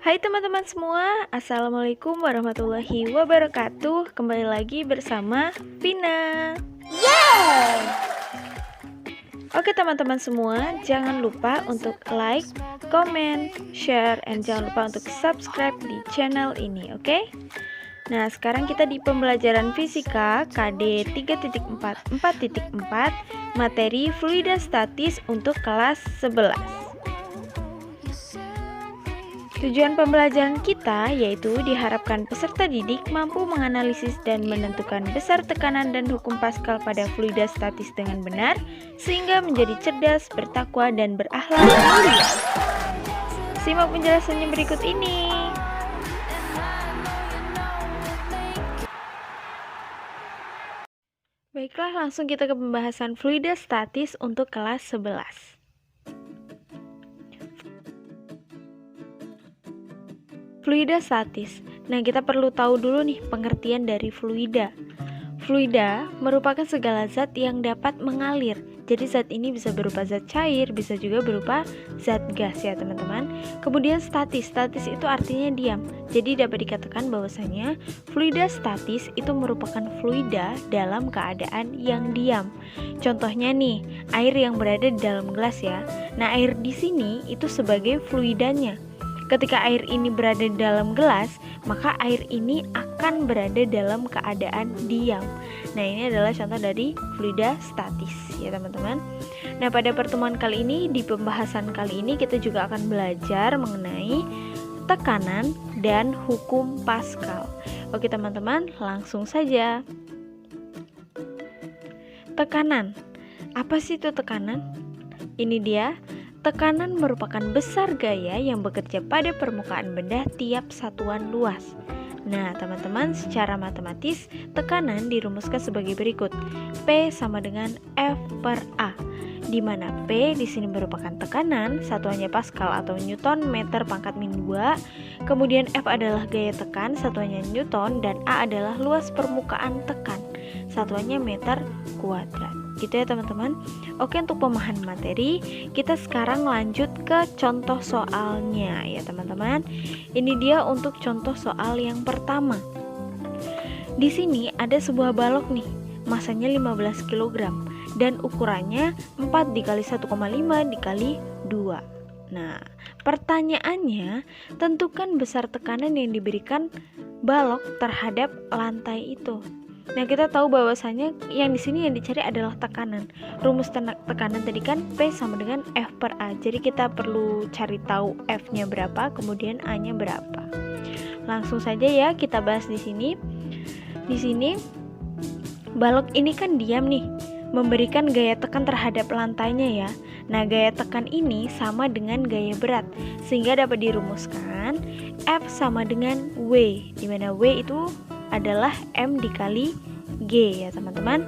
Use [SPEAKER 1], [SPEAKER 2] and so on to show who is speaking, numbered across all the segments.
[SPEAKER 1] Hai teman-teman semua, Assalamualaikum warahmatullahi wabarakatuh. Kembali lagi bersama Vina.
[SPEAKER 2] Yeay!
[SPEAKER 1] Oke teman-teman semua, jangan lupa untuk like, comment, share, and jangan lupa untuk subscribe di channel ini, oke? Nah, sekarang kita di pembelajaran fisika KD 3.4 4.4 materi fluida statis untuk kelas 11. Tujuan pembelajaran kita yaitu diharapkan peserta didik mampu menganalisis dan menentukan besar tekanan dan hukum Pascal pada fluida statis dengan benar, sehingga menjadi cerdas, bertakwa, dan berakhlak mulia. Simak penjelasannya berikut ini. Baiklah, langsung kita ke pembahasan fluida statis untuk kelas 11. Fluida statis. Nah, kita perlu tahu dulu nih pengertian dari fluida. Fluida merupakan segala zat yang dapat mengalir. Jadi zat ini bisa berupa zat cair, bisa juga berupa zat gas ya teman-teman. Kemudian statis. Statis itu artinya diam. Jadi dapat dikatakan bahwasanya fluida statis itu merupakan fluida dalam keadaan yang diam. Contohnya nih, air yang berada di dalam gelas ya. Nah, air di sini itu sebagai fluidanya. Ketika air ini berada di dalam gelas, maka air ini akan berada dalam keadaan diam. Nah, ini adalah contoh dari fluida statis ya teman-teman. Nah, pada pertemuan kali ini, di pembahasan kali ini kita juga akan belajar mengenai tekanan dan hukum Pascal. Oke teman-teman, langsung saja. Tekanan. Apa sih itu tekanan? Ini dia. Tekanan merupakan besar gaya yang bekerja pada permukaan benda tiap satuan luas. Nah, teman-teman, secara matematis, tekanan dirumuskan sebagai berikut. P sama dengan F per A, di mana P di sini merupakan tekanan, satuannya Pascal atau Newton meter pangkat min 2. Kemudian F adalah gaya tekan, satuannya Newton, dan A adalah luas permukaan tekan, satuannya meter kuadrat. Gitu ya teman-teman. Oke, untuk pemahaman materi, kita sekarang lanjut ke contoh soalnya ya teman-teman. Ini dia untuk contoh soal yang pertama. Di sini ada sebuah balok nih, masanya 15 kg dan ukurannya 4 dikali 1,5 dikali 2. Nah, pertanyaannya, tentukan besar tekanan yang diberikan balok terhadap lantai itu. Nah, kita tahu bahwasanya yang di sini yang dicari adalah tekanan. Rumus tekanan tadi kan P sama dengan F per A. Jadi kita perlu cari tahu F-nya berapa, kemudian A-nya berapa. Langsung saja ya kita bahas di sini. Di sini balok ini kan diam nih, memberikan gaya tekan terhadap lantainya ya. Nah, gaya tekan ini sama dengan gaya berat, sehingga dapat dirumuskan F sama dengan W, di mana W itu adalah M dikali G ya teman-teman.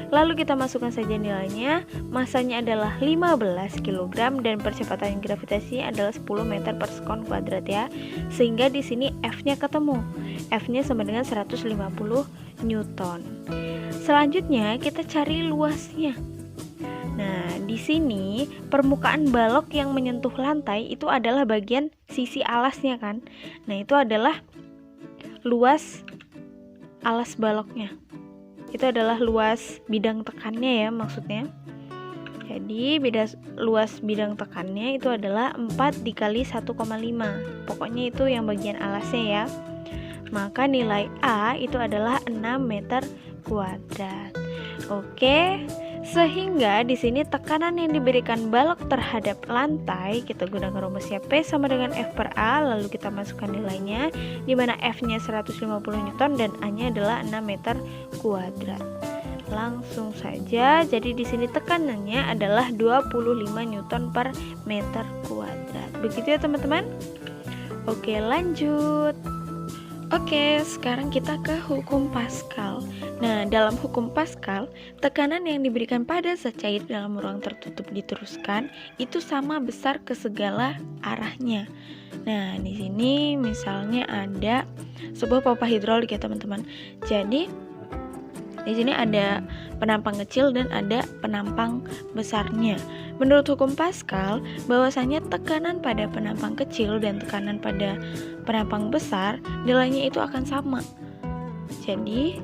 [SPEAKER 1] Lalu kita masukkan saja nilainya. Masanya adalah 15 kg dan percepatan gravitasi adalah 10 meter per sekon kuadrat ya. Sehingga di sini F-nya ketemu. F-nya sama dengan 150 Newton. Selanjutnya kita cari luasnya. Nah, di sini permukaan balok yang menyentuh lantai itu adalah bagian sisi alasnya kan. Nah, itu adalah luas alas baloknya. Itu adalah luas bidang tekannya ya maksudnya. Jadi luas bidang tekannya itu adalah 4 dikali 1,5. Pokoknya itu yang bagian alasnya ya. Maka nilai A itu adalah 6 meter kuadrat. Oke. Sehingga di sini tekanan yang diberikan balok terhadap lantai, kita gunakan rumusnya P sama dengan F per A, lalu kita masukkan nilainya, di mana F-nya 150 Newton dan A-nya adalah 6 meter kuadrat. Langsung saja, jadi di sini tekanannya adalah 25 Newton per meter kuadrat. Begitu ya teman-teman. Oke, lanjut. Oke, sekarang kita ke hukum Pascal. Nah, dalam hukum Pascal, tekanan yang diberikan pada zat cair dalam ruang tertutup diteruskan itu sama besar ke segala arahnya. Nah, di sini misalnya ada sebuah pompa hidrolik ya teman-teman. Jadi di sini ada penampang kecil dan ada penampang besarnya. Menurut hukum Pascal, bahwasanya tekanan pada penampang kecil dan tekanan pada penampang besar nilainya itu akan sama. Jadi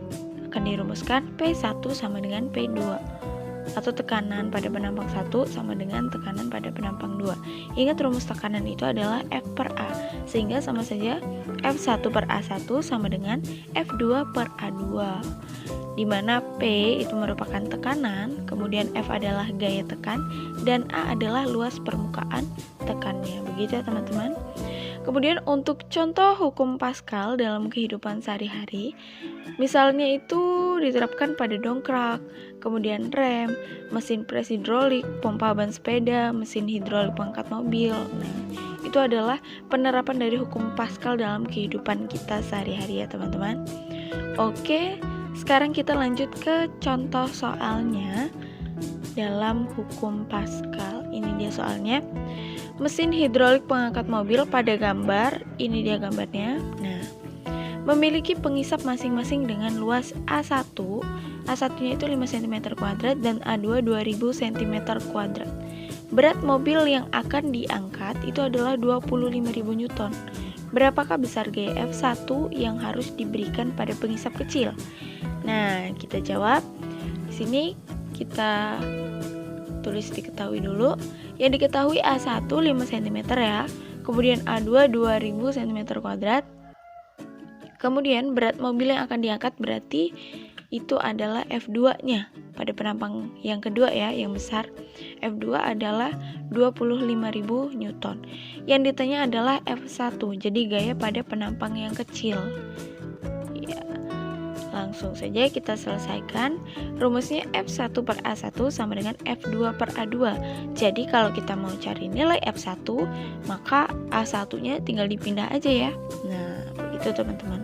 [SPEAKER 1] akan dirumuskan P1 sama dengan P2, atau tekanan pada penampang 1 sama dengan tekanan pada penampang 2. Ingat rumus tekanan itu adalah F per A, sehingga sama saja F1 per A1 sama dengan F2 per A2, di mana P itu merupakan tekanan, kemudian F adalah gaya tekan, dan A adalah luas permukaan tekannya. Begitu ya teman-teman. Kemudian untuk contoh hukum Pascal dalam kehidupan sehari-hari, misalnya itu diterapkan pada dongkrak, kemudian rem, mesin pres hidrolik, pompa ban sepeda, mesin hidrolik pengangkat mobil. Nah, itu adalah penerapan dari hukum Pascal dalam kehidupan kita sehari-hari ya teman-teman. Oke, sekarang kita lanjut ke contoh soalnya dalam hukum Pascal. Ini dia soalnya. Mesin hidrolik pengangkat mobil pada gambar, ini dia gambarnya. Nah, memiliki pengisap masing-masing dengan luas A1. A1-nya itu 5 cm kuadrat dan A2 2000 cm kuadrat. Berat mobil yang akan diangkat itu adalah 25.000 Newton. Berapakah besar gaya F1 yang harus diberikan pada pengisap kecil? Nah, kita jawab. Di sini kita tulis diketahui dulu. Yang diketahui A1 5 cm ya. Kemudian A2 2000 cm kuadrat. Kemudian berat mobil yang akan diangkat berarti itu adalah F2-nya pada penampang yang kedua ya, yang besar. F2 adalah 25.000 Newton. Yang ditanya adalah F1, jadi gaya pada penampang yang kecil. Ya, langsung saja kita selesaikan. Rumusnya F1 per A1 sama dengan F2 per A2. Jadi kalau kita mau cari nilai F1, maka A1-nya tinggal dipindah aja ya. Nah, begitu teman-teman.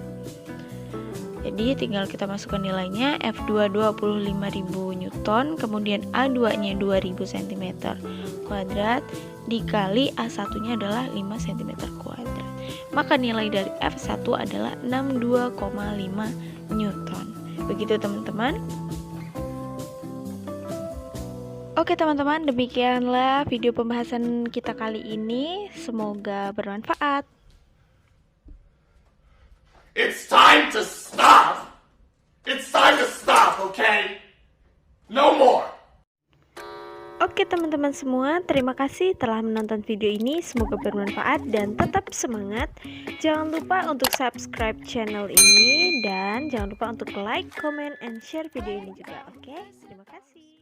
[SPEAKER 1] Jadi tinggal kita masukkan nilainya. F2 25.000 Newton, kemudian A2-nya 2000 cm kuadrat dikali A1-nya adalah 5 cm kuadrat. Maka nilai dari F1 adalah 62,5 Newton. Begitu teman-teman. Oke teman-teman, demikianlah video pembahasan kita kali ini. Semoga bermanfaat.
[SPEAKER 2] It's time to stop. It's time to stop, okay? No more.
[SPEAKER 1] Oke teman-teman semua, terima kasih telah menonton video ini. Semoga bermanfaat dan tetap semangat. Jangan lupa untuk subscribe channel ini dan jangan lupa untuk like, comment, and share video ini juga. Oke, terima kasih.